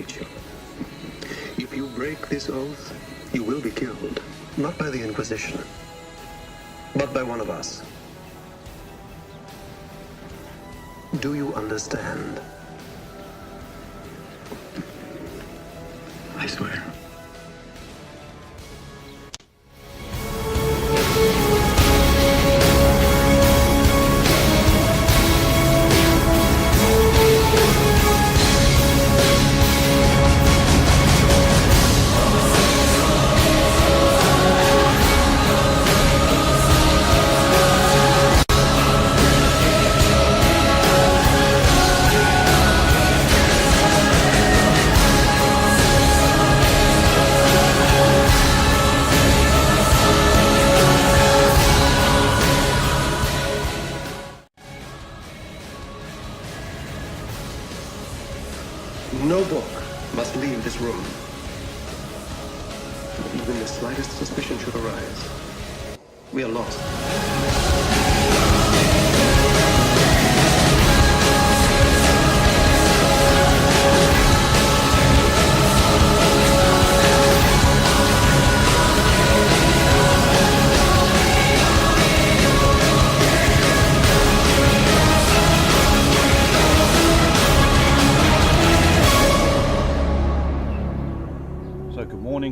teach you. If you break this oath, you will be killed. Not by the Inquisition, but by one of us. Do you understand? I swear. No book must leave this room. Even the slightest suspicion should arise. We are lost.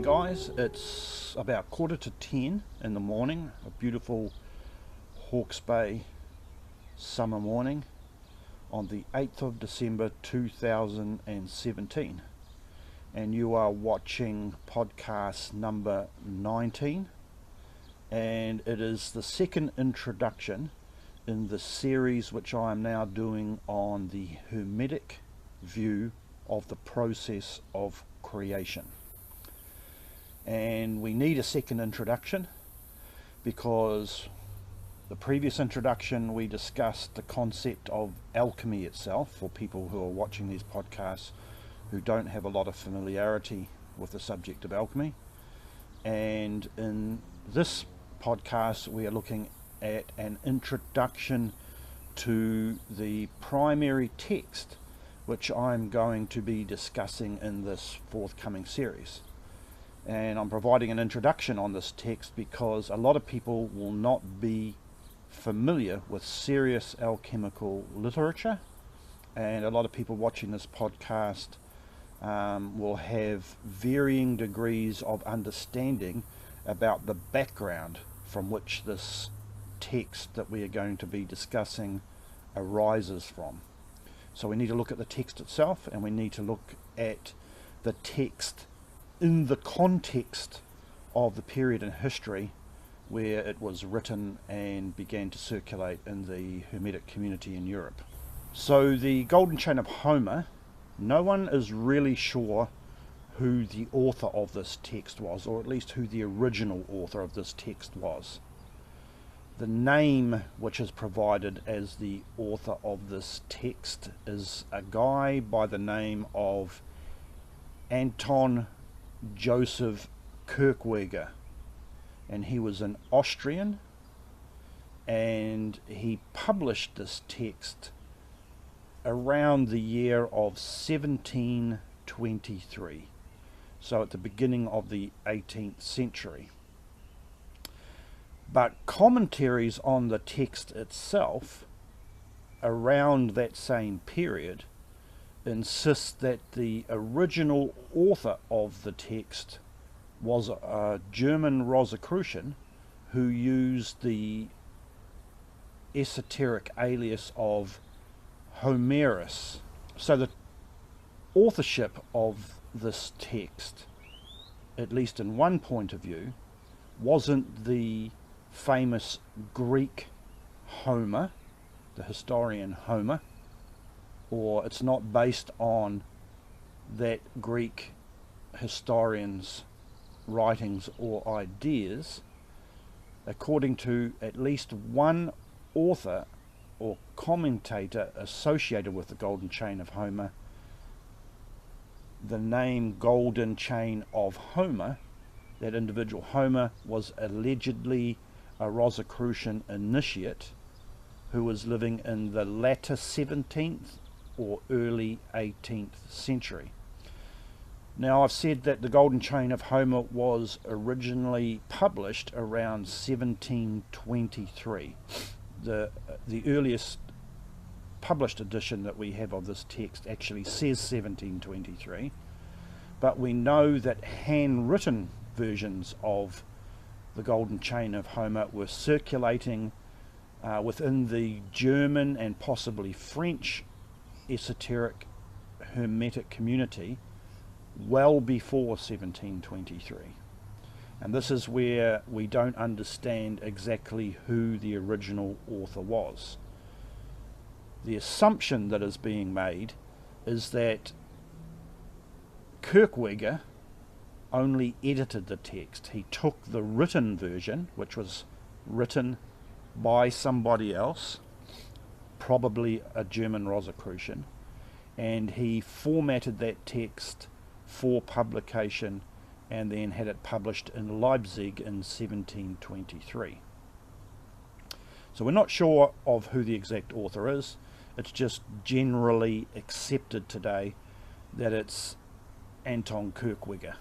Guys, it's about 9:45 in the morning, a beautiful Hawke's Bay summer morning on the 8th of December 2017, and you are watching podcast number 19, and it is the second introduction in the series which I am now doing on the Hermetic view of the process of creation. And we need a second introduction because the previous introduction we discussed the concept of alchemy itself, for people who are watching these podcasts who don't have a lot of familiarity with the subject of alchemy. And in this podcast we are looking at an introduction to the primary text which I'm going to be discussing in this forthcoming series. And I'm providing an introduction on this text because a lot of people will not be familiar with serious alchemical literature, and a lot of people watching this podcast will have varying degrees of understanding about the background from which this text that we are going to be discussing arises from. So we need to look at the text itself, and we need to look at the text in the context of the period in history where it was written and began to circulate in the Hermetic community in Europe. So the Golden Chain of Homer, no one is really sure who the author of this text was, or at least who the original author of this text was. The name which is provided as the author of this text is a guy by the name of Anton Joseph Kirchweger, and he was an Austrian, and he published this text around the year of 1723, so at the beginning of the 18th century. But commentaries on the text itself around that same period insist that the original author of the text was a German Rosicrucian who used the esoteric alias of Homerus. So the authorship of this text, at least in one point of view, wasn't the famous Greek Homer, the historian Homer, or it's not based on that Greek historian's writings or ideas. According to at least one author or commentator associated with the Golden Chain of Homer, the name Golden Chain of Homer, that individual Homer was allegedly a Rosicrucian initiate who was living in the latter 17th or early 18th century. Now, I've said that the Golden Chain of Homer was originally published around 1723. The earliest published edition that we have of this text actually says 1723, but we know that handwritten versions of the Golden Chain of Homer were circulating within the German and possibly French esoteric Hermetic community well before 1723. And this is where we don't understand exactly who the original author was. The assumption that is being made is that Kirkwigger only edited the text. He took the written version, which was written by somebody else, probably a German Rosicrucian, and he formatted that text for publication and then had it published in Leipzig in 1723. So we're not sure of who the exact author is. It's just generally accepted today that it's Anton Kirkwigger.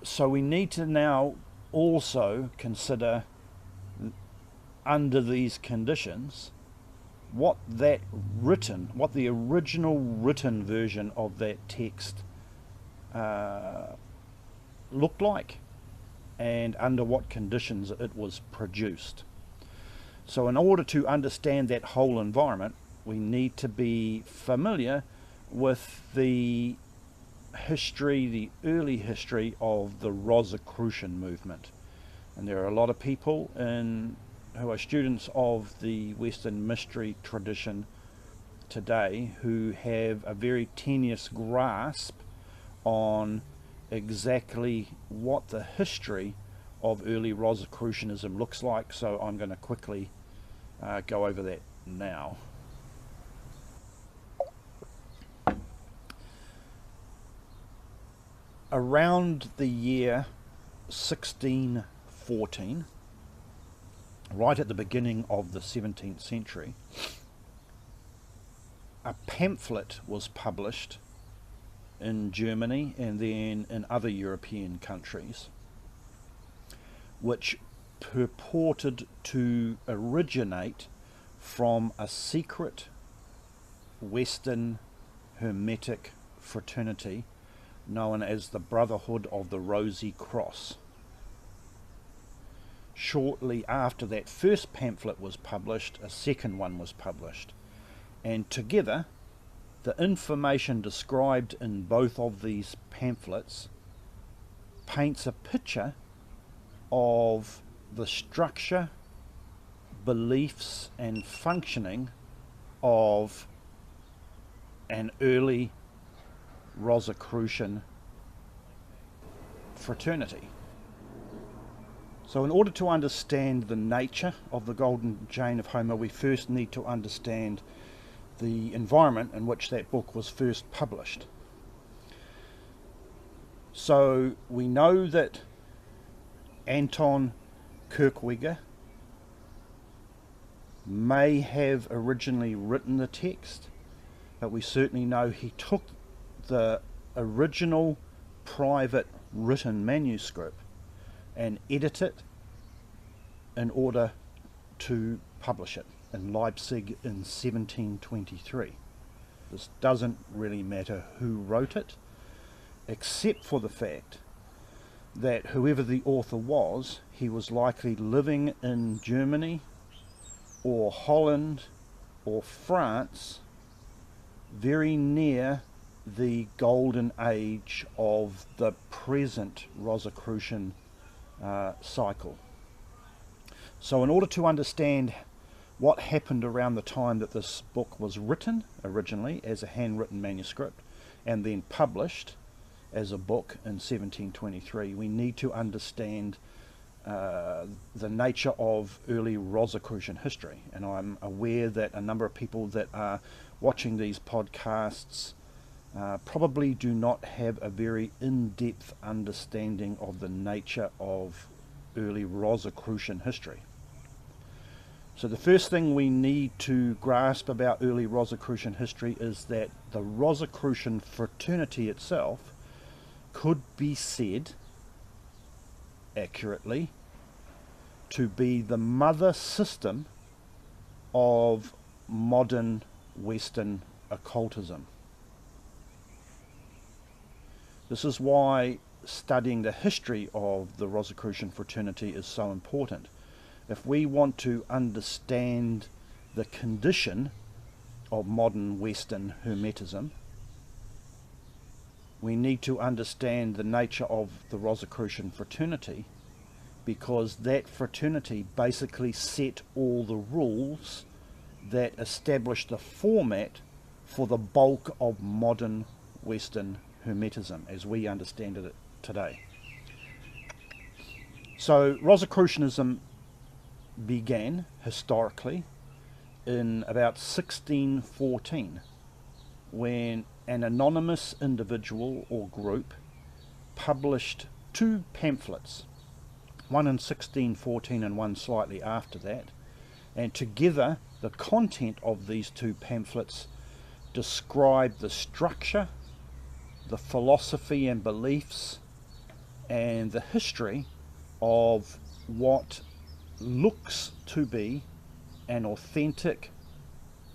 So we need to now also consider, under these conditions, what the original written version of that text looked like, and under what conditions it was produced. So in order to understand that whole environment, we need to be familiar with the history, the early history of the Rosicrucian movement. And there are a lot of people who are students of the Western mystery tradition today who have a very tenuous grasp on exactly what the history of early Rosicrucianism looks like. So I'm going to quickly go over that now. Around the year 1614, right at the beginning of the 17th century, a pamphlet was published in Germany and then in other European countries, which purported to originate from a secret Western Hermetic fraternity known as the Brotherhood of the Rosy Cross. Shortly after that first pamphlet was published, a second one was published, and together the information described in both of these pamphlets paints a picture of the structure, beliefs and functioning of an early Rosicrucian fraternity. So in order to understand the nature of the Golden Chain of Homer, we first need to understand the environment in which that book was first published. So we know that Anton Kirkwigger may have originally written the text, but we certainly know he took the original private written manuscript and edit it in order to publish it in Leipzig in 1723. This doesn't really matter who wrote it, except for the fact that whoever the author was, he was likely living in Germany or Holland or France, very near the golden age of the present Rosicrucian cycle. So in order to understand what happened around the time that this book was written originally as a handwritten manuscript and then published as a book in 1723, we need to understand the nature of early Rosicrucian history. And I'm aware that a number of people that are watching these podcasts probably do not have a very in-depth understanding of the nature of early Rosicrucian history. So the first thing we need to grasp about early Rosicrucian history is that the Rosicrucian fraternity itself could be said accurately to be the mother system of modern Western occultism. This is why studying the history of the Rosicrucian fraternity is so important. If we want to understand the condition of modern Western Hermetism, we need to understand the nature of the Rosicrucian fraternity, because that fraternity basically set all the rules that established the format for the bulk of modern Western Hermetism as we understand it today. So Rosicrucianism began historically in about 1614, when an anonymous individual or group published two pamphlets, one in 1614 and one slightly after that, and together the content of these two pamphlets describe the structure, the philosophy and beliefs, and the history of what looks to be an authentic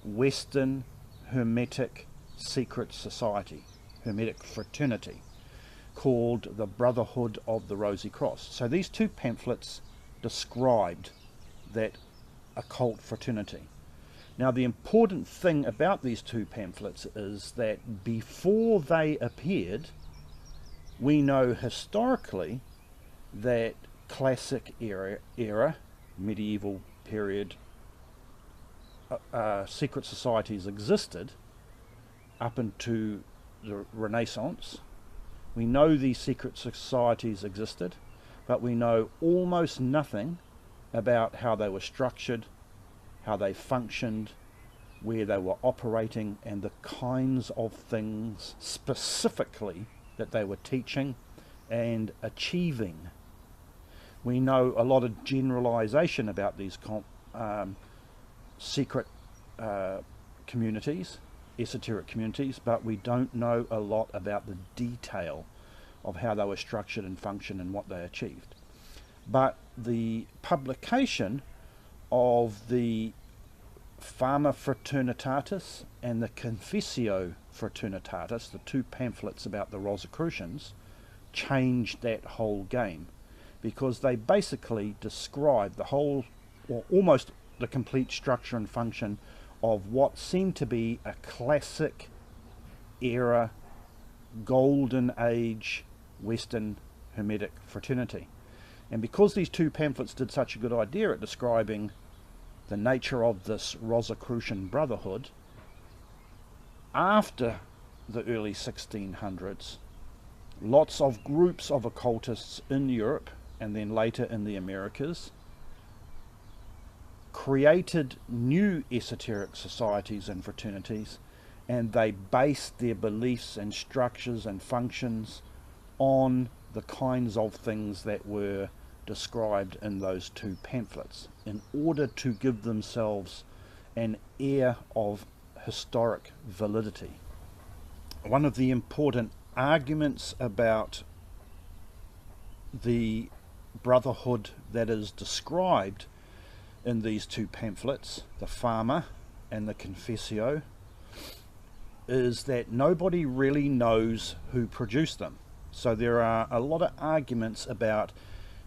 Western Hermetic secret society, Hermetic fraternity, called the Brotherhood of the Rosy Cross. So these two pamphlets described that occult fraternity. Now the important thing about these two pamphlets is that before they appeared, we know historically that classic era medieval period secret societies existed up into the Renaissance. We know these secret societies existed, but we know almost nothing about how they were structured, how they functioned, where they were operating, and the kinds of things specifically that they were teaching and achieving. We know a lot of generalization about these secret communities, esoteric communities, but we don't know a lot about the detail of how they were structured and functioned and what they achieved. But the publication of the Fama Fraternitatis and the Confessio Fraternitatis, the two pamphlets about the Rosicrucians, changed that whole game, because they basically describe the whole, or almost the complete structure and function of what seemed to be a classic era, golden age Western Hermetic fraternity. And because these two pamphlets did such a good idea at describing the nature of this Rosicrucian brotherhood, after the early 1600s, lots of groups of occultists in Europe and then later in the Americas created new esoteric societies and fraternities, and they based their beliefs and structures and functions on the kinds of things that were described in those two pamphlets in order to give themselves an air of historic validity. One of the important arguments about the brotherhood that is described in these two pamphlets, the Fama and the Confessio, is that nobody really knows who produced them. So there are a lot of arguments about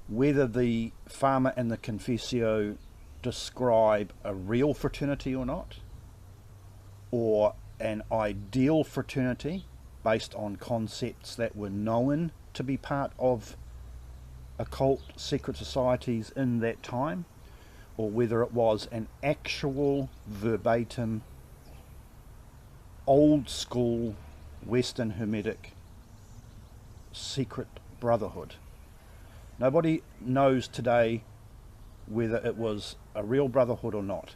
whether the Fama and the Confessio describe a real fraternity or not, or an ideal fraternity based on concepts that were known to be part of occult secret societies in that time, or whether it was an actual verbatim old school Western Hermetic secret brotherhood. Nobody knows today whether it was a real brotherhood or not.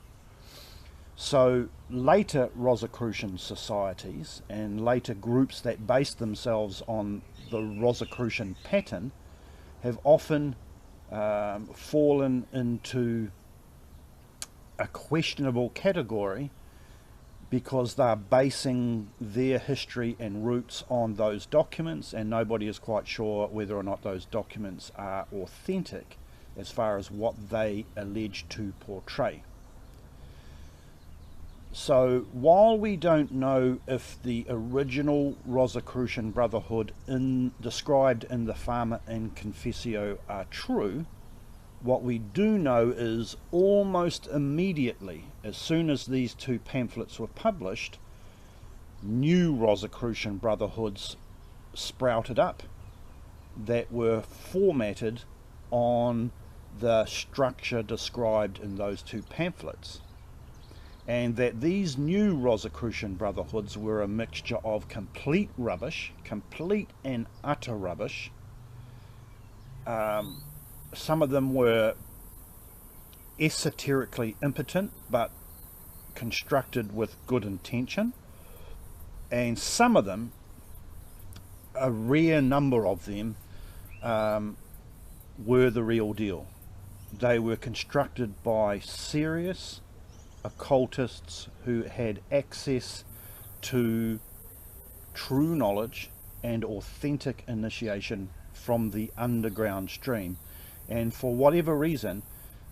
So later Rosicrucian societies and later groups that based themselves on the Rosicrucian pattern have often fallen into a questionable category because they're basing their history and roots on those documents, and nobody is quite sure whether or not those documents are authentic as far as what they allege to portray. So while we don't know if the original Rosicrucian Brotherhood described in the Fama and Confessio are true, what we do know is almost immediately, as soon as these two pamphlets were published, new Rosicrucian Brotherhoods sprouted up that were formatted on the structure described in those two pamphlets. And that these new Rosicrucian Brotherhoods were a mixture of complete rubbish, complete and utter rubbish. Some of them were esoterically impotent, but constructed with good intention. And some of them, a rare number of them, were the real deal. They were constructed by serious occultists who had access to true knowledge and authentic initiation from the underground stream. And for whatever reason,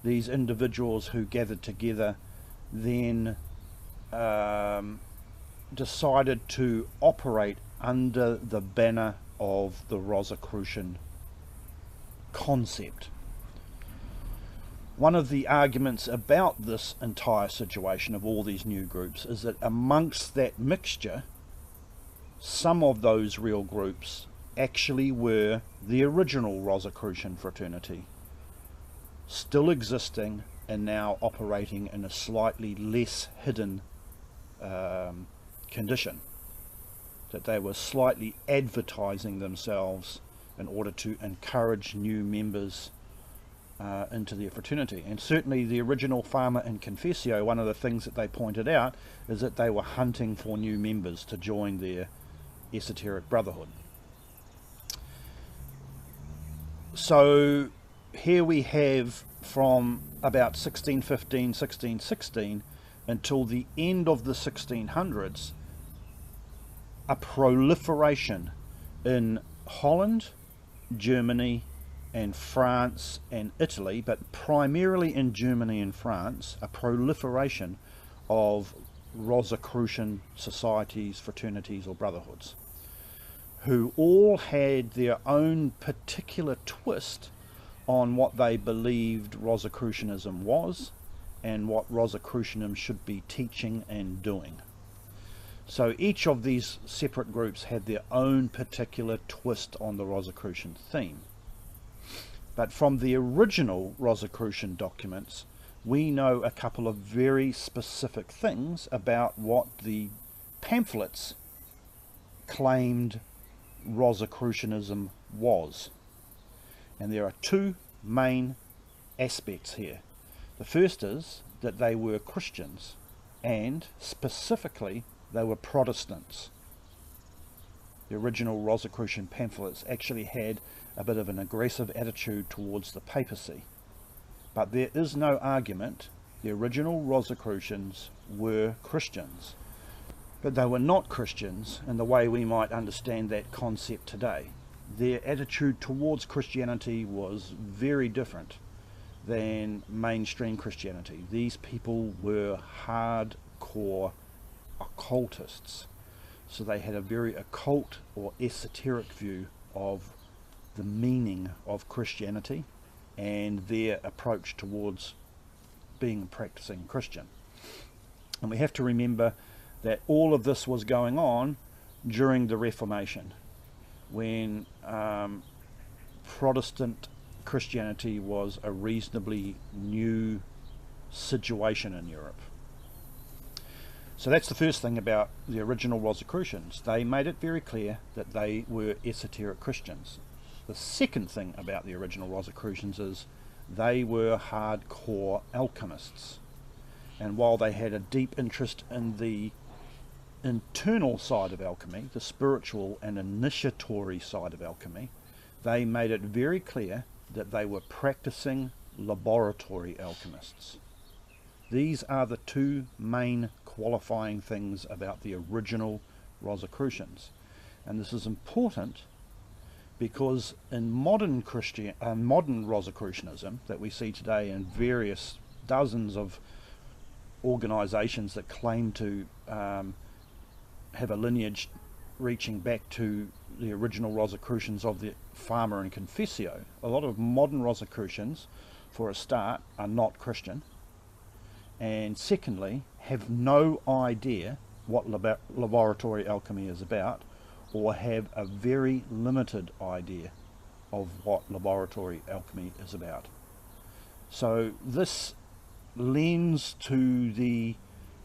these individuals who gathered together then decided to operate under the banner of the Rosicrucian concept. One of the arguments about this entire situation of all these new groups is that amongst that mixture, some of those real groups actually were the original Rosicrucian fraternity, still existing and now operating in a slightly less hidden condition. That they were slightly advertising themselves in order to encourage new members into their fraternity. And certainly the original Fama and Confessio, one of the things that they pointed out is that they were hunting for new members to join their esoteric brotherhood. So here we have from about 1615, 1616 until the end of the 1600s a proliferation in Holland, Germany and France and Italy, but primarily in Germany and France, a proliferation of Rosicrucian societies, fraternities or brotherhoods, who all had their own particular twist on what they believed Rosicrucianism was and what Rosicrucianism should be teaching and doing. So each of these separate groups had their own particular twist on the Rosicrucian theme. But from the original Rosicrucian documents, we know a couple of very specific things about what the pamphlets claimed Rosicrucianism was. And there are two main aspects here. The first is that they were Christians, and specifically they were Protestants. The original Rosicrucian pamphlets actually had a bit of an aggressive attitude towards the papacy. But there is no argument, the original Rosicrucians were Christians. But they were not Christians in the way we might understand that concept today. Their attitude towards Christianity was very different than mainstream Christianity. These people were hardcore occultists. So they had a very occult or esoteric view of the meaning of Christianity and their approach towards being a practicing Christian. And we have to remember that all of this was going on during the Reformation, when Protestant Christianity was a reasonably new situation in Europe. So that's the first thing about the original Rosicrucians. They made it very clear that they were esoteric Christians. The second thing about the original Rosicrucians is they were hardcore alchemists. And while they had a deep interest in the internal side of alchemy, the spiritual and initiatory side of alchemy, they made it very clear that they were practicing laboratory alchemists. These are the two main qualifying things about the original Rosicrucians. And this is important because in modern Rosicrucianism that we see today in various dozens of organizations that claim to have a lineage reaching back to the original Rosicrucians of the Farmer and Confessio, a lot of modern Rosicrucians, for a start, are not Christian, and secondly, have no idea what laboratory alchemy is about, or have a very limited idea of what laboratory alchemy is about. So this lends to the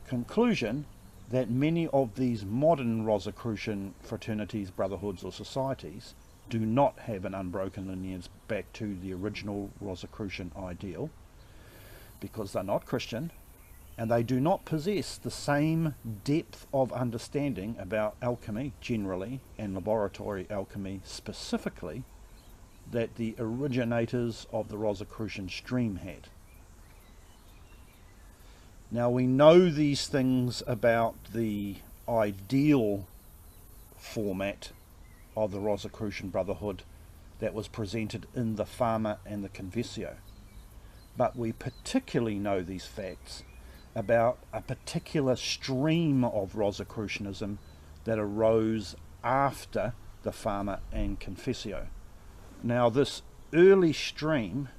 conclusion that many of these modern Rosicrucian fraternities, brotherhoods or societies do not have an unbroken lineage back to the original Rosicrucian ideal, because they're not Christian and they do not possess the same depth of understanding about alchemy generally and laboratory alchemy specifically that the originators of the Rosicrucian stream had. Now we know these things about the ideal format of the Rosicrucian Brotherhood that was presented in the Farmer and the Confessio, but we particularly know these facts about a particular stream of Rosicrucianism that arose after the Farmer and Confessio. Now this early stream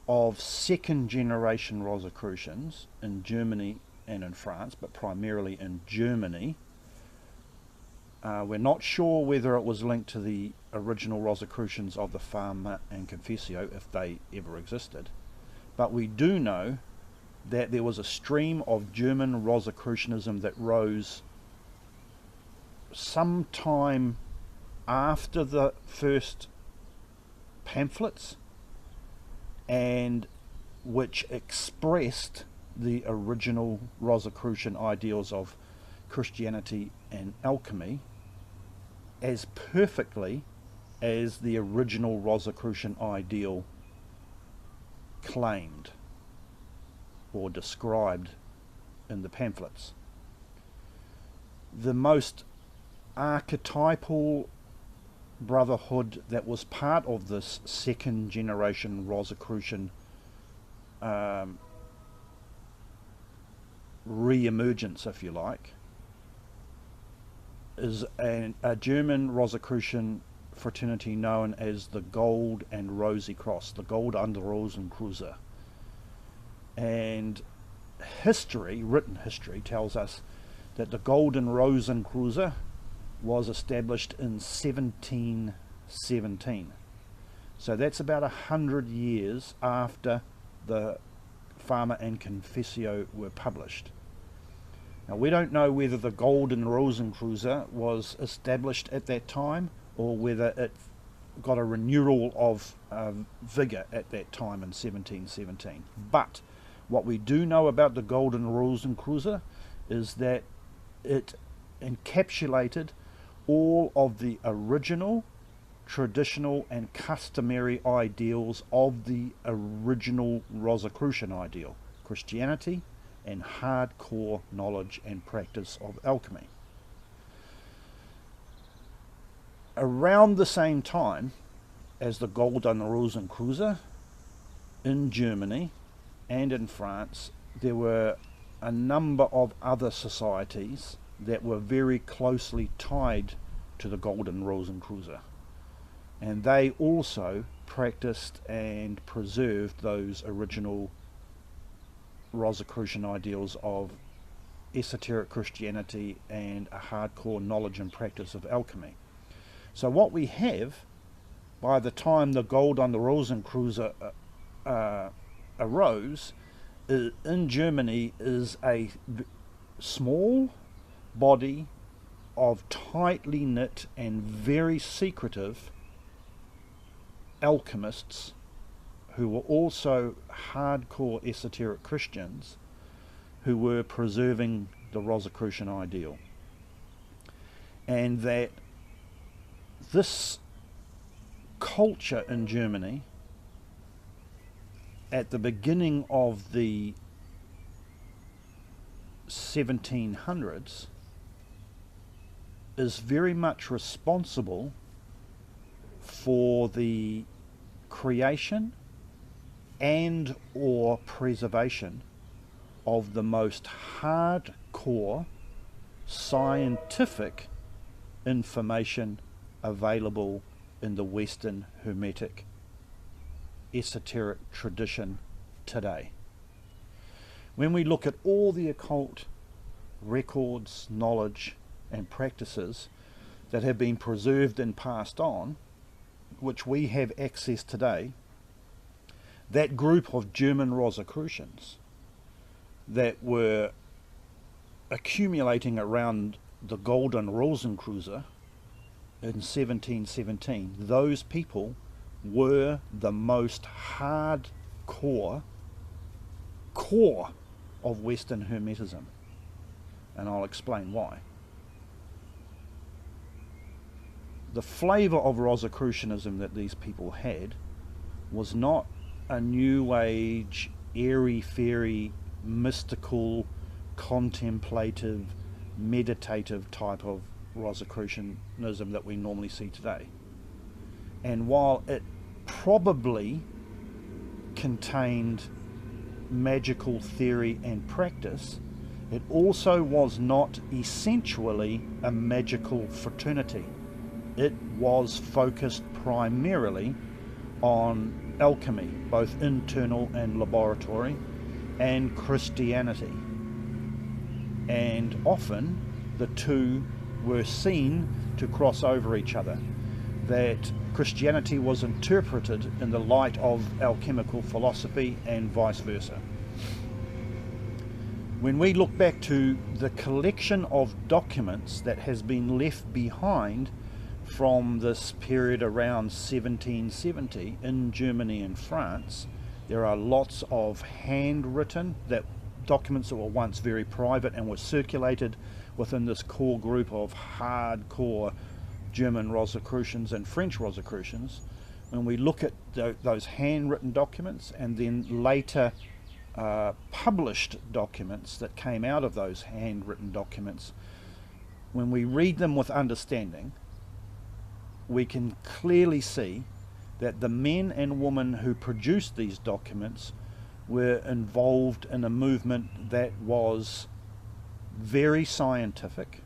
of second generation Rosicrucians in Germany and in France, but primarily in Germany, we're not sure whether it was linked to the original Rosicrucians of the Farmer and Confessio, if they ever existed, but we do know that there was a stream of German Rosicrucianism that rose sometime after the first pamphlets, and which expressed the original Rosicrucian ideals of Christianity and alchemy as perfectly as the original Rosicrucian ideal claimed or described in the pamphlets. The most archetypal brotherhood that was part of this second generation Rosicrucian re-emergence, if you like, is a German Rosicrucian fraternity known as the Gold and Rosy Cross, the Gold and Rosenkreuz. And history, written history, tells us that the Golden Rosenkreuz was established in 1717. So that's about 100 years after the Farmer and Confessio were published. Now we don't know whether the Golden Rosenkreuz was established at that time or whether it got a renewal of vigour at that time in 1717. But what we do know about the Golden Rosenkreuz is that it encapsulated all of the original, traditional and customary ideals of the original Rosicrucian ideal, Christianity and hardcore knowledge and practice of alchemy. Around the same time as the Golden Rosenkreuz, in Germany and in France, there were a number of other societies that were very closely tied to the Golden Rosenkreuz, and they also practiced and preserved those original Rosicrucian ideals of esoteric Christianity and a hardcore knowledge and practice of alchemy. So what we have by the time the Golden Rosenkreuz arose in Germany is a small body of tightly knit and very secretive alchemists who were also hardcore esoteric Christians who were preserving the Rosicrucian ideal. And that this culture in Germany at the beginning of the 1700s is very much responsible for the creation and or preservation of the most hardcore scientific information available in the Western Hermetic esoteric tradition today. When we look at all the occult records, knowledge and practices that have been preserved and passed on, which we have access today, that group of German Rosicrucians that were accumulating around the Golden Rosenkreuz in 1717, those people were the most hardcore core of Western Hermetism, and I'll explain why. The flavour of Rosicrucianism that these people had was not a new age, airy-fairy, mystical, contemplative, meditative type of Rosicrucianism that we normally see today. And while it probably contained magical theory and practice, it also was not essentially a magical fraternity. It was focused primarily on alchemy, both internal and laboratory, and Christianity. And often the two were seen to cross over each other, that Christianity was interpreted in the light of alchemical philosophy and vice versa. When we look back to the collection of documents that has been left behind from this period around 1770 in Germany and France, there are lots of handwritten documents that were once very private and were circulated within this core group of hardcore German Rosicrucians and French Rosicrucians. When we look at those handwritten documents and then later published documents that came out of those handwritten documents, when we read them with understanding, we can clearly see that the men and women who produced these documents were involved in a movement that was very scientific.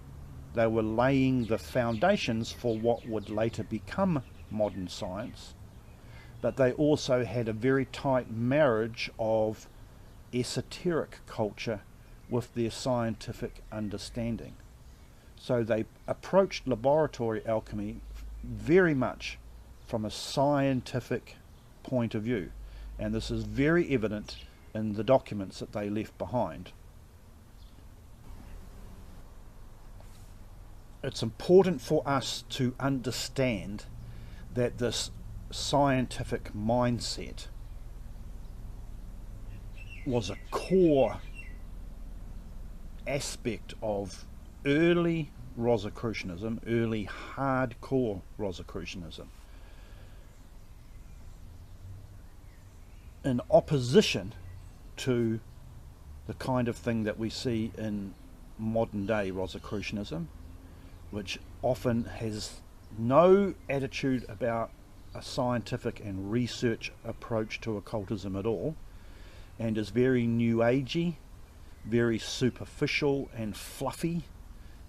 They were laying the foundations for what would later become modern science, but they also had a very tight marriage of esoteric culture with their scientific understanding. So they approached laboratory alchemy very much from a scientific point of view, and this is very evident in the documents that they left behind. It's important for us to understand that this scientific mindset was a core aspect of early Rosicrucianism, early hardcore Rosicrucianism, in opposition to the kind of thing that we see in modern day Rosicrucianism, which often has no attitude about a scientific and research approach to occultism at all, and is very new agey, very superficial and fluffy,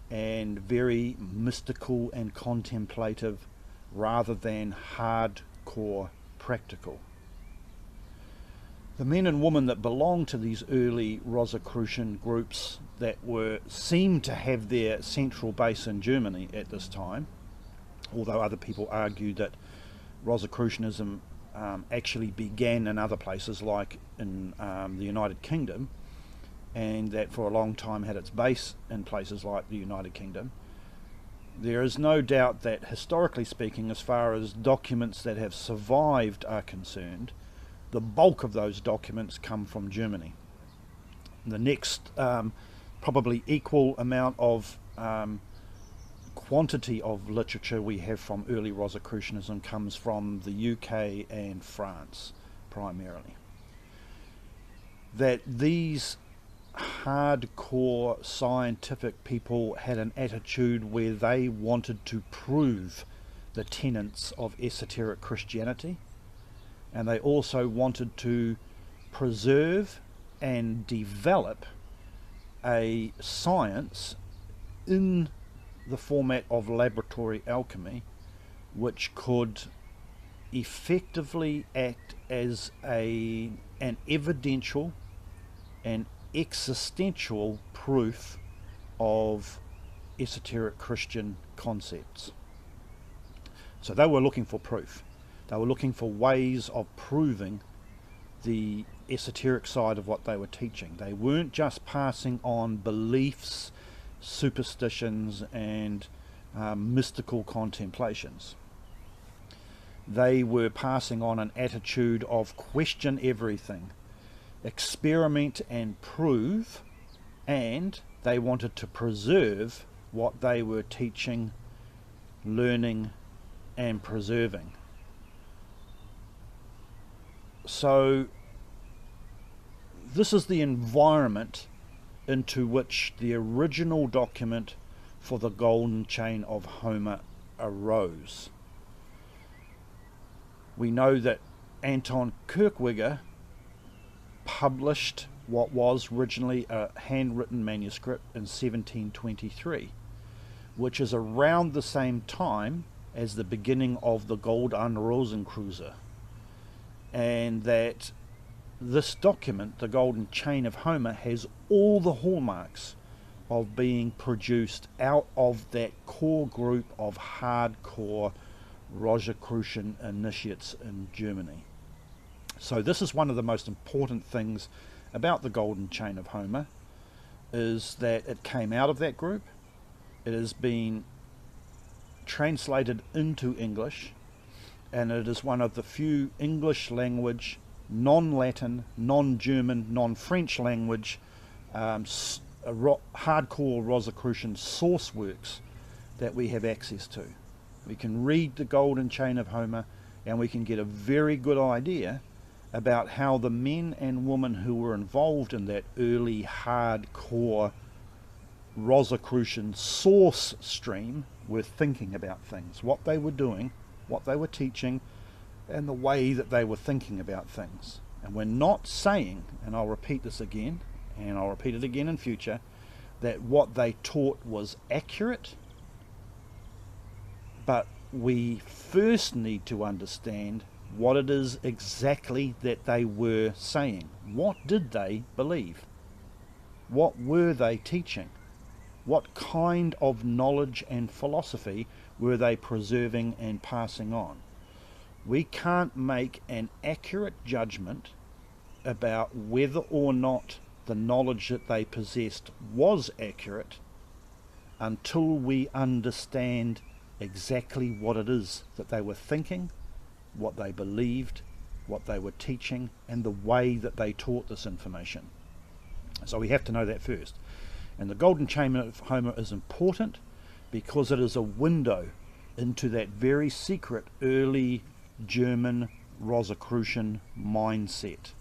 and very mystical and contemplative rather than hardcore practical. The men and women that belonged to these early Rosicrucian groups that seemed to have their central base in Germany at this time, although other people argue that Rosicrucianism actually began in other places like in the United Kingdom, and that for a long time had its base in places like the United Kingdom. There is no doubt that historically speaking, as far as documents that have survived are concerned, the bulk of those documents come from Germany. The next probably equal amount of quantity of literature we have from early Rosicrucianism comes from the UK and France primarily. That these hardcore scientific people had an attitude where they wanted to prove the tenets of esoteric Christianity, and they also wanted to preserve and develop a science in the format of laboratory alchemy, which could effectively act as an evidential and existential proof of esoteric Christian concepts. So they were looking for proof. They were looking for ways of proving the esoteric side of what they were teaching. They weren't just passing on beliefs, superstitions, and mystical contemplations. They were passing on an attitude of question everything, experiment and prove, and they wanted to preserve what they were teaching, learning, and preserving. So this is the environment into which the original document for the Golden Chain of Homer arose. We know that Anton Kirkwigger published what was originally a handwritten manuscript in 1723, which is around the same time as the beginning of the Golden Rosenkreuz, and that this document, the Golden Chain of Homer, has all the hallmarks of being produced out of that core group of hardcore Rosicrucian initiates in Germany. So this is one of the most important things about the Golden Chain of Homer, is that it came out of that group. It has been translated into English, and it is one of the few English language, non-Latin, non-German, non-French language hardcore Rosicrucian source works that we have access to. We can read the Golden Chain of Homer, and we can get a very good idea about how the men and women who were involved in that early hardcore Rosicrucian source stream were thinking about things, what they were doing, what they were teaching, and the way that they were thinking about things. And we're not saying, and I'll repeat this again, and I'll repeat it again in future, that what they taught was accurate, but we first need to understand what it is exactly that they were saying. What did they believe? What were they teaching? What kind of knowledge and philosophy were they preserving and passing on? We can't make an accurate judgment about whether or not the knowledge that they possessed was accurate until we understand exactly what it is that they were thinking, what they believed, what they were teaching, and the way that they taught this information. So we have to know that first. And the Golden Chain of Homer is important because it is a window into that very secret early German Rosicrucian mindset.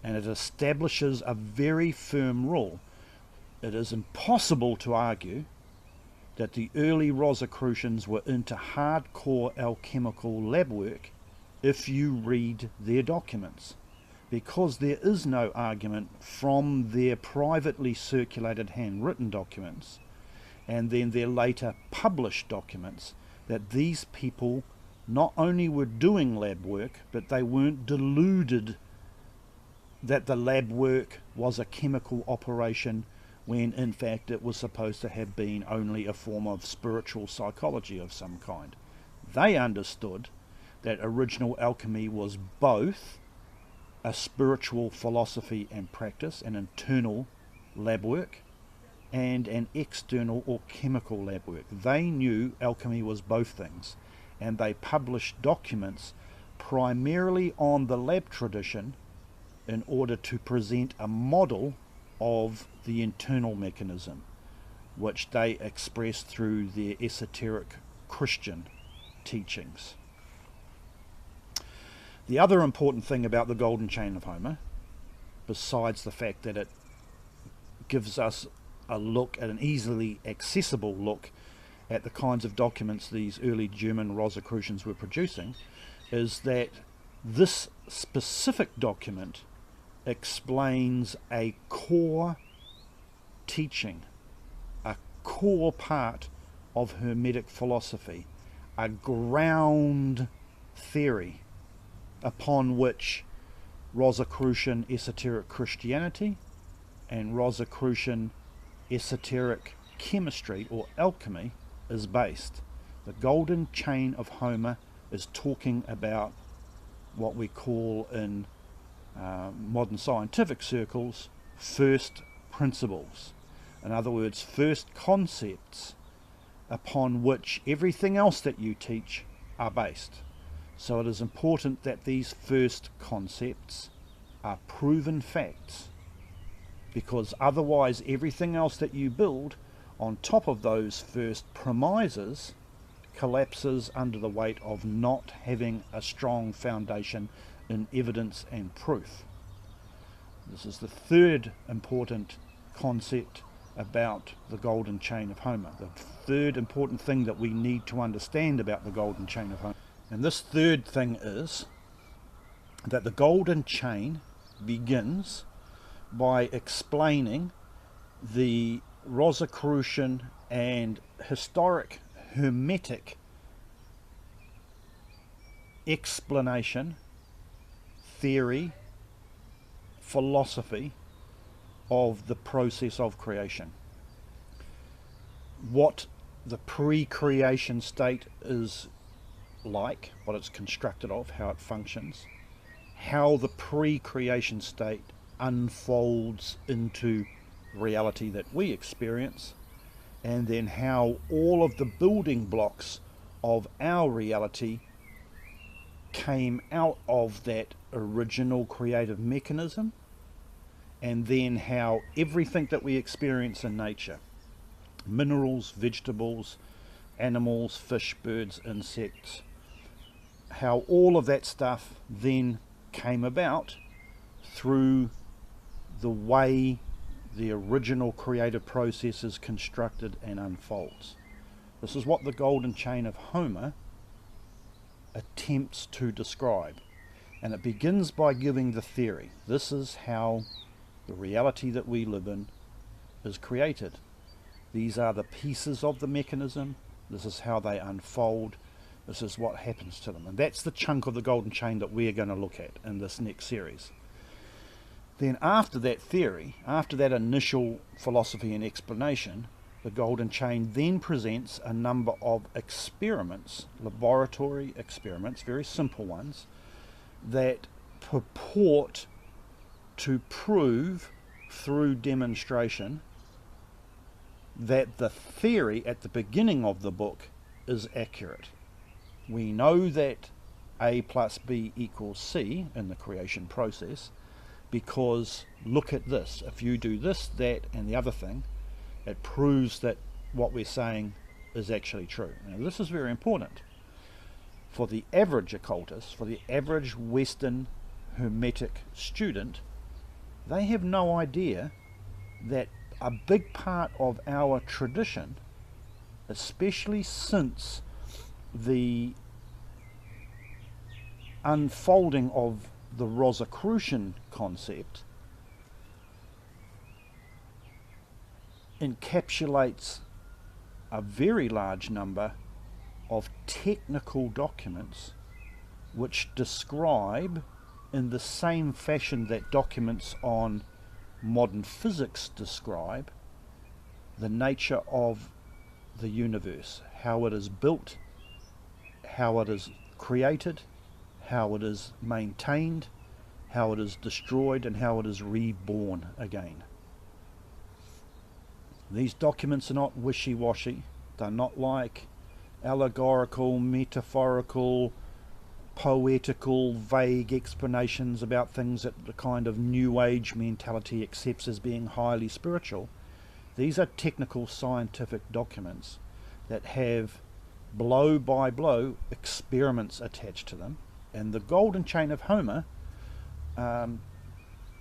And it establishes a very firm rule. It is impossible to argue that the early Rosicrucians were into hardcore alchemical lab work if you read their documents, because there is no argument from their privately circulated handwritten documents and then their later published documents that these people not only were doing lab work, but they weren't deluded that the lab work was a chemical operation when in fact it was supposed to have been only a form of spiritual psychology of some kind. They understood that original alchemy was both a spiritual philosophy and practice, an internal lab work, and an external or chemical lab work. They knew alchemy was both things, and they published documents primarily on the lab tradition in order to present a model of the internal mechanism, which they expressed through their esoteric Christian teachings. The other important thing about the Golden Chain of Homer, besides the fact that it gives us a look at an easily accessible look at the kinds of documents these early German Rosicrucians were producing, is that this specific document explains a core teaching, a core part of Hermetic philosophy, a ground theory upon which Rosicrucian esoteric Christianity and Rosicrucian esoteric chemistry or alchemy is based. The Golden Chain of Homer is talking about what we call in modern scientific circles first principles. In other words, first concepts upon which everything else that you teach are based. So it is important that these first concepts are proven facts, because otherwise everything else that you build on top of those first premises collapses under the weight of not having a strong foundation in evidence and proof. This is the third important concept about the Golden Chain of Homer, the third important thing that we need to understand about the Golden Chain of Homer. And this third thing is that the Golden Chain begins by explaining the Rosicrucian and historic Hermetic explanation, theory, philosophy of the process of creation. What the pre-creation state is like, what it's constructed of, how it functions, how the pre-creation state unfolds into reality that we experience, and then how all of the building blocks of our reality came out of that original creative mechanism, and then how everything that we experience in nature, minerals, vegetables, animals, fish, birds, insects, how all of that stuff then came about through the way the original creative process is constructed and unfolds. This is what the Golden Chain of Homer attempts to describe, and it begins by giving the theory. This is how the reality that we live in is created. These are the pieces of the mechanism. This is how they unfold. This is what happens to them. And that's the chunk of the Golden Chain that we're going to look at in this next series. Then after that theory, after that initial philosophy and explanation, the Golden Chain then presents a number of experiments, laboratory experiments, very simple ones, that purport to prove through demonstration that the theory at the beginning of the book is accurate. We know that A plus B equals C in the creation process, because look at this. If you do this, that, and the other thing, it proves that what we're saying is actually true. Now, this is very important. For the average occultist, for the average Western Hermetic student, they have no idea that a big part of our tradition, especially since the unfolding of the Rosicrucian concept, encapsulates a very large number of technical documents which describe, in the same fashion that documents on modern physics describe, the nature of the universe, how it is built, how it is created, how it is maintained, how it is destroyed, and how it is reborn again. These documents are not wishy-washy. They're not like allegorical, metaphorical, poetical, vague explanations about things that the kind of New Age mentality accepts as being highly spiritual. These are technical scientific documents that have blow-by-blow experiments attached to them, and the Golden Chain of Homer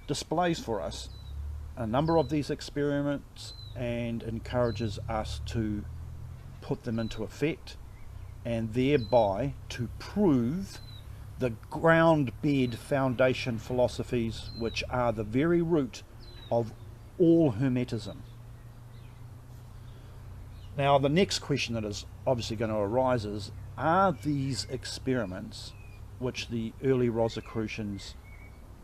displays for us a number of these experiments and encourages us to put them into effect, and thereby to prove the ground bed foundation philosophies which are the very root of all Hermetism. Now, the next question that is obviously going to arise is, are these experiments which the early Rosicrucians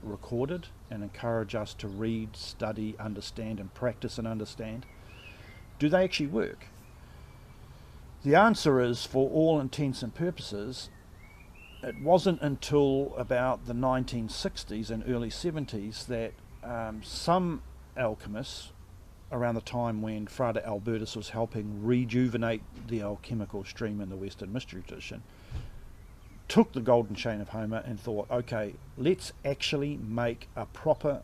recorded and encourage us to read, study, understand and practice and understand, do they actually work? The answer is, for all intents and purposes, it wasn't until about the 1960s and early 70s that some alchemists, around the time when Frade Albertus was helping rejuvenate the alchemical stream in the Western mystery tradition, took the Golden Chain of Homer and thought, okay, let's actually make a proper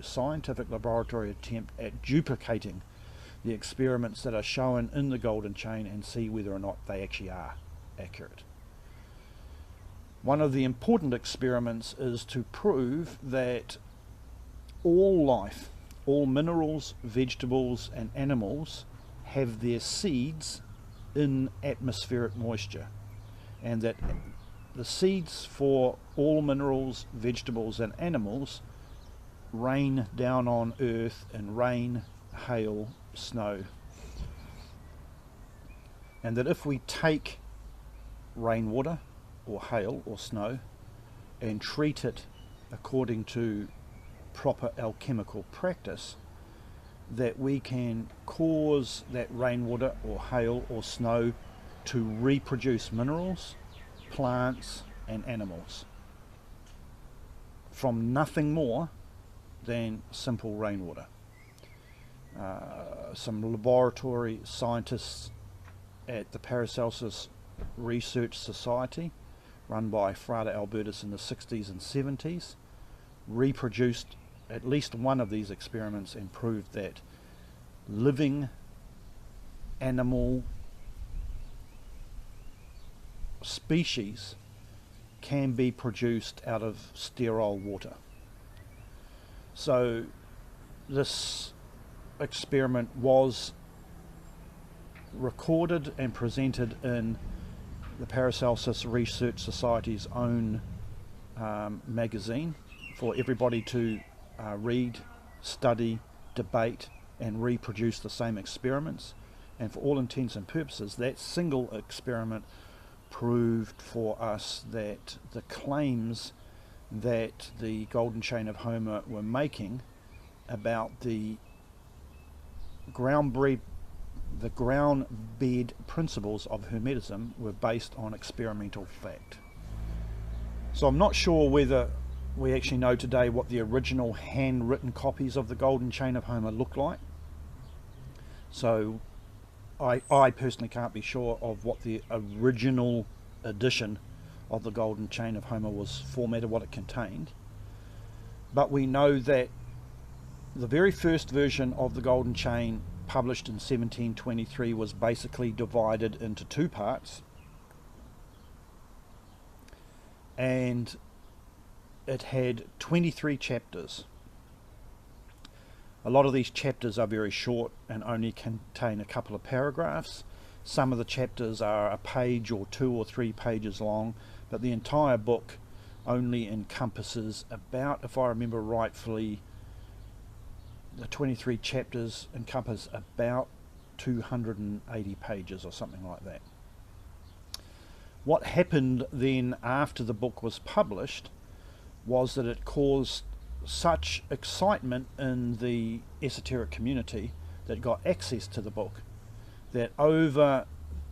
scientific laboratory attempt at duplicating the experiments that are shown in the Golden Chain and see whether or not they actually are accurate. One of the important experiments is to prove that all life, all minerals, vegetables and animals have their seeds in atmospheric moisture, and that the seeds for all minerals, vegetables and animals rain down on earth in rain, hail, snow, and that if we take rainwater or hail or snow and treat it according to proper alchemical practice, that we can cause that rainwater or hail or snow to reproduce minerals, plants and animals from nothing more than simple rainwater. Some laboratory scientists at the Paracelsus Research Society, run by Frade Albertus in the 60s and 70s, reproduced at least one of these experiments and proved that living animal species can be produced out of sterile water. So this experiment was recorded and presented in the Paracelsus Research Society's own magazine for everybody to read, study, debate and reproduce the same experiments. And for all intents and purposes, that single experiment proved for us that the claims that the Golden Chain of Homer were making about the ground bed principles of Hermetism were based on experimental fact. So I'm not sure whether we actually know today what the original handwritten copies of the Golden Chain of Homer look like. So I personally can't be sure of what the original edition of the Golden Chain of Homer was formatted, what it contained. But we know that the very first version of the Golden Chain, published in 1723, was basically divided into two parts, and it had 23 chapters. A lot of these chapters are very short and only contain a couple of paragraphs. Some of the chapters are a page or 2 or 3 pages long, but the entire book only encompasses about, if I remember rightfully, the 23 chapters encompass about 280 pages or something like that. What happened then after the book was published was that it caused such excitement in the esoteric community that got access to the book, that over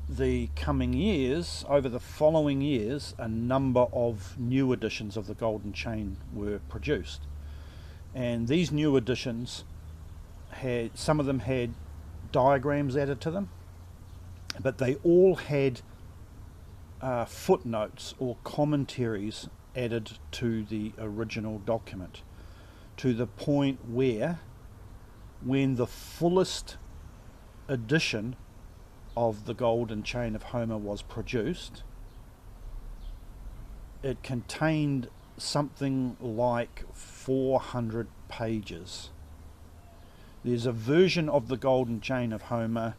the coming years, over the following years, a number of new editions of the Golden Chain were produced. And these new editions had, some of them had diagrams added to them, but they all had footnotes or commentaries added to the original document, to the point where, when the fullest edition of the Golden Chain of Homer was produced, it contained something like 400 pages. There's a version of the Golden Chain of Homer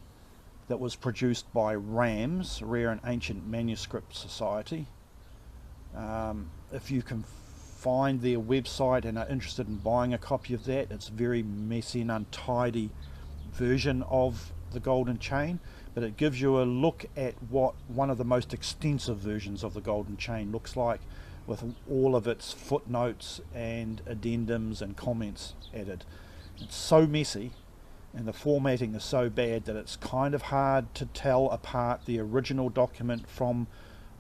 that was produced by RAMS, Rare and Ancient Manuscript Society. If you can find their website and are interested in buying a copy of that, it's a very messy and untidy version of the Golden Chain, but it gives you a look at what one of the most extensive versions of the Golden Chain looks like, with all of its footnotes and addendums and comments added. It's so messy and the formatting is so bad that it's kind of hard to tell apart the original document from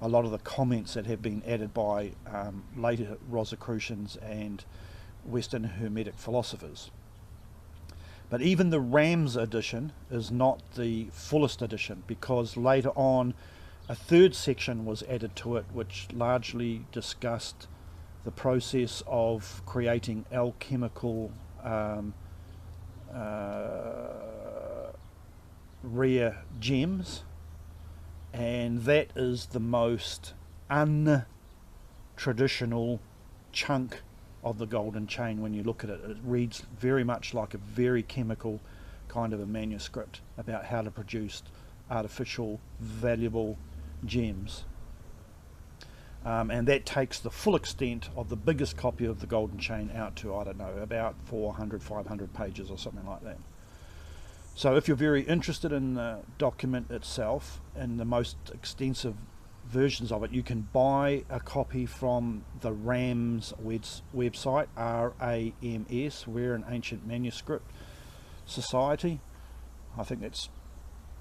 a lot of the comments that have been added by later Rosicrucians and Western Hermetic philosophers. But even the RAMS edition is not the fullest edition, because later on a third section was added to it which largely discussed the process of creating alchemical rare gems, and that is the most untraditional chunk of the Golden Chain. When you look at it, it reads very much like a very chemical kind of a manuscript about how to produce artificial valuable gems, and that takes the full extent of the biggest copy of the Golden Chain out to, I don't know, about 400-500 pages or something like that. So if you're very interested in the document itself and the most extensive versions of it, you can buy a copy from the RAMS website, RAMS, Rare and Ancient Manuscript Society. I think that's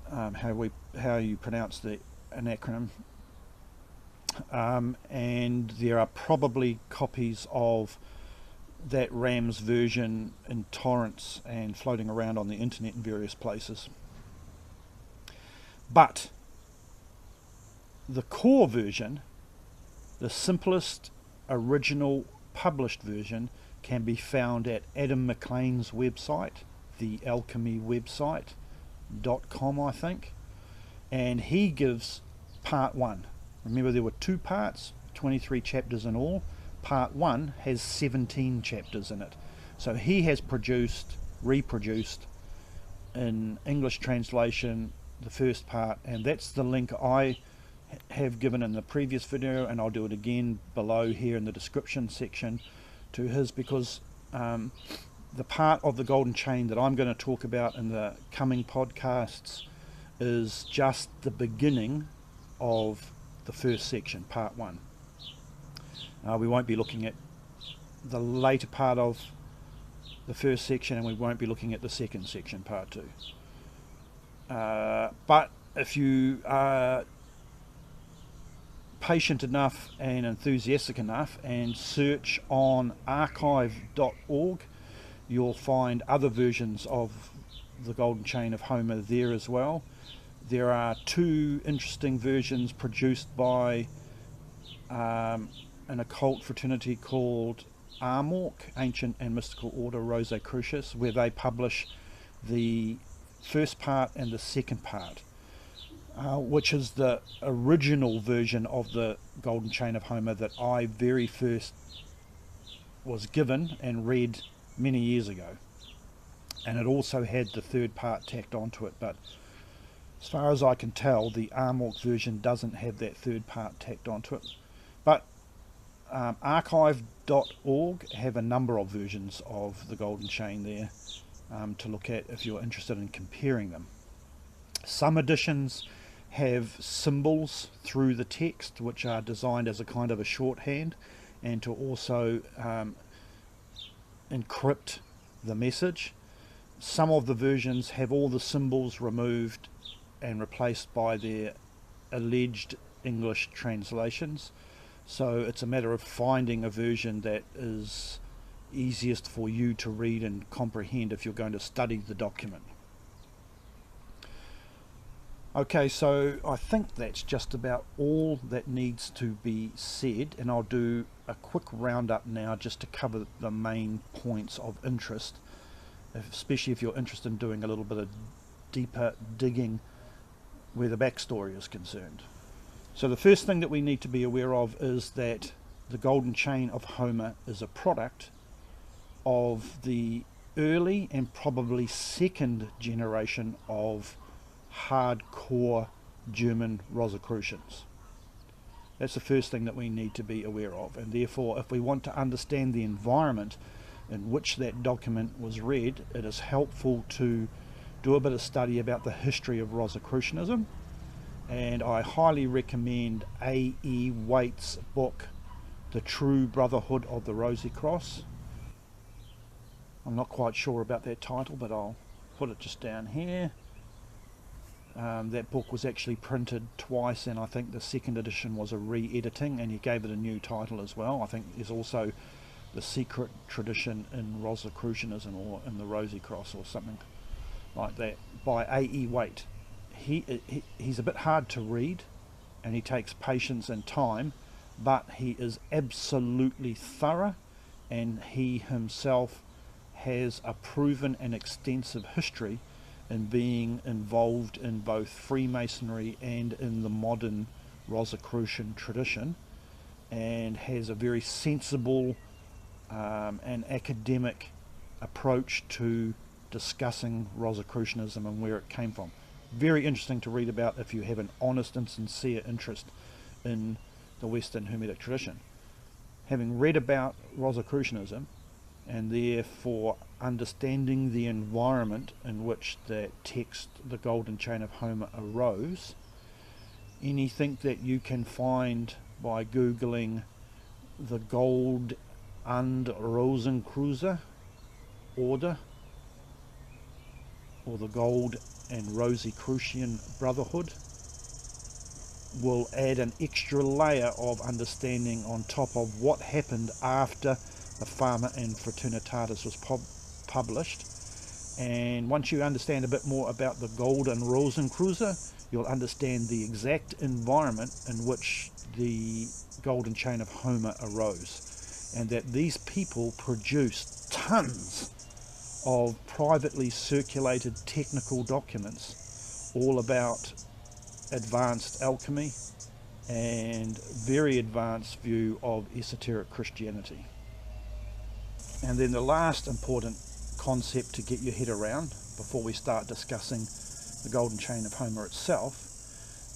how you pronounce an acronym. And there are probably copies of that RAMS version in torrents and floating around on the internet in various places. But the core version, the simplest original published version, can be found at Adam McLean's website, the Alchemy website.com, I think, and he gives part 1. Remember, there were 2 parts, 23 chapters in all. Part 1 has 17 chapters in it. So he has reproduced in English translation the first part, and that's the link I have given in the previous video, and I'll do it again below here in the description section to his, because the part of the Golden Chain that I'm going to talk about in the coming podcasts is just the beginning of the first section, part 1. We won't be looking at the later part of the first section, and we won't be looking at the second section, part 2. But if you are patient enough and enthusiastic enough and search on archive.org, you'll find other versions of the Golden Chain of Homer there as well. There are 2 interesting versions produced by an occult fraternity called Armork, Ancient and Mystical Order Rosy Cross, where they publish the first part and the second part, which is the original version of the Golden Chain of Homer that I very first was given and read many years ago. And it also had the third part tacked onto it, but as far as I can tell, the Armork version doesn't have that third part tacked onto it. But archive.org have a number of versions of the Golden Chain there to look at if you're interested in comparing them. Some editions have symbols through the text which are designed as a kind of a shorthand, and to also encrypt the message. Some of the versions have all the symbols removed and replaced by their alleged English translations. So it's a matter of finding a version that is easiest for you to read and comprehend if you're going to study the document. Okay, so I think that's just about all that needs to be said, and I'll do a quick roundup now just to cover the main points of interest, especially if you're interested in doing a little bit of deeper digging where the backstory is concerned. So the first thing that we need to be aware of is that the Golden Chain of Homer is a product of the early and probably second generation of hardcore German Rosicrucians. That's the first thing that we need to be aware of, and therefore if we want to understand the environment in which that document was read, it is helpful to do a bit of study about the history of Rosicrucianism, and I highly recommend A.E. Waite's book, The True Brotherhood of the Rosy Cross. I'm not quite sure about that title, but I'll put it just down here. That book was actually printed twice, and I think the second edition was a re-editing, and he gave it a new title as well. I think there's also The Secret Tradition in Rosicrucianism, or in the Rosy Cross, or something like that, by A.E. Waite. He's a bit hard to read, and he takes patience and time, but he is absolutely thorough, and he himself has a proven and extensive history in being involved in both Freemasonry and in the modern Rosicrucian tradition, and has a very sensible and academic approach to discussing Rosicrucianism and where it came from. Very interesting to read about if you have an honest and sincere interest in the Western Hermetic tradition. Having read about Rosicrucianism, and therefore understanding the environment in which that text, the Golden Chain of Homer, arose, anything that you can find by Googling the Gold and Rosenkreuz Order, or the Gold and Rosicrucian Brotherhood, will add an extra layer of understanding on top of what happened after the Fama and Fraternitatis was published. And once you understand a bit more about the Gold and Rosenkreuz, you'll understand the exact environment in which the Golden Chain of Homer arose, and that these people produced tons of privately circulated technical documents all about advanced alchemy and very advanced view of esoteric Christianity. And then the last important concept to get your head around before we start discussing the Golden Chain of Homer itself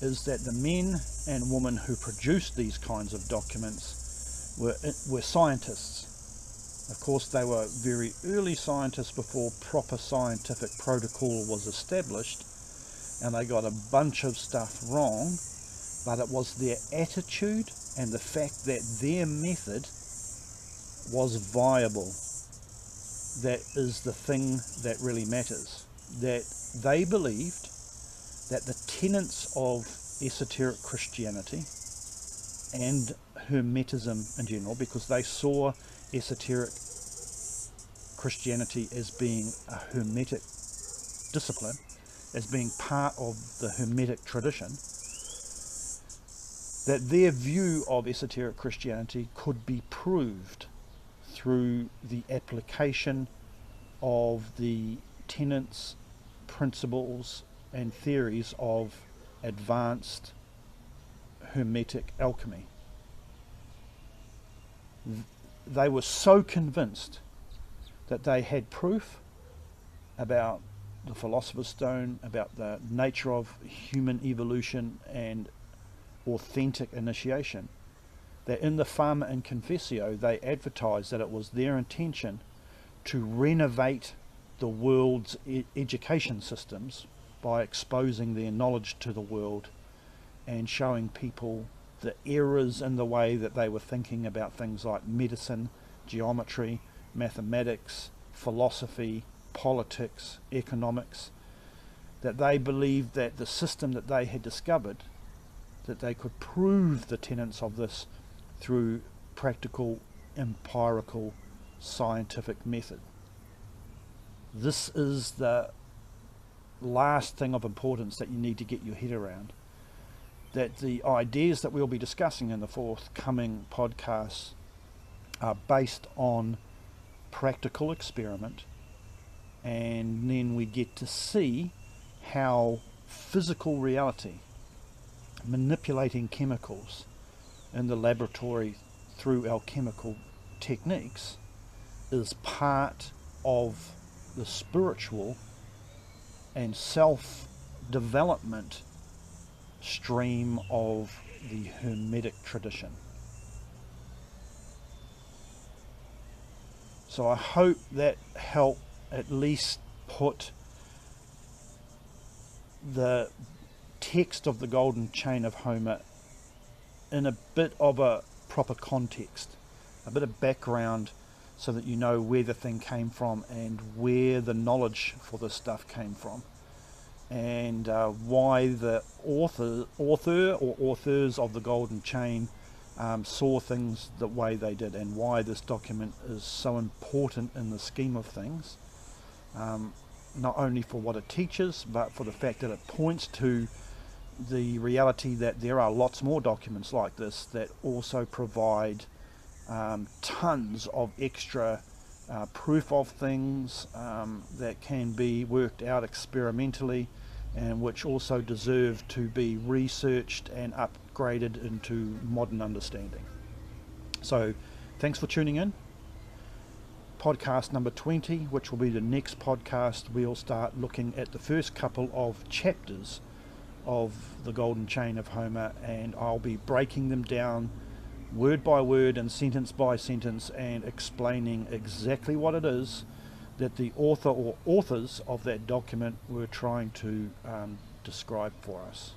is that the men and women who produced these kinds of documents were scientists. Of course, they were very early scientists before proper scientific protocol was established, and they got a bunch of stuff wrong, but it was their attitude and the fact that their method was viable that is the thing that really matters. That they believed that the tenets of esoteric Christianity and Hermetism in general, because they saw esoteric Christianity as being a Hermetic discipline, as being part of the Hermetic tradition, that their view of esoteric Christianity could be proved through the application of the tenets, principles and theories of advanced Hermetic alchemy. They were so convinced that they had proof about the Philosopher's Stone, about the nature of human evolution and authentic initiation, that in the Fama and Confessio they advertised that it was their intention to renovate the world's education systems by exposing their knowledge to the world and showing people the errors in the way that they were thinking about things like medicine, geometry, mathematics, philosophy, politics, economics, that they believed that the system that they had discovered, that they could prove the tenets of this through practical, empirical, scientific method. This is the last thing of importance that you need to get your head around. That the ideas that we'll be discussing in the forthcoming podcasts are based on practical experiment, and then we get to see how physical reality, manipulating chemicals in the laboratory through alchemical techniques is part of the spiritual and self-development stream of the Hermetic tradition. So I hope that helped at least put the text of the Golden Chain of Homer in a bit of a proper context, a bit of background, so that you know where the thing came from and where the knowledge for this stuff came from, and why the author or authors of the Golden Chain saw things the way they did, and why this document is so important in the scheme of things, not only for what it teaches, but for the fact that it points to the reality that there are lots more documents like this that also provide tons of extra proof of things that can be worked out experimentally, and which also deserve to be researched and upgraded into modern understanding. So thanks for tuning in. Podcast number 20, which will be the next podcast, we'll start looking at the first couple of chapters of the Golden Chain of Homer, and I'll be breaking them down word by word and sentence by sentence and explaining exactly what it is that the author or authors of that document were trying to describe for us.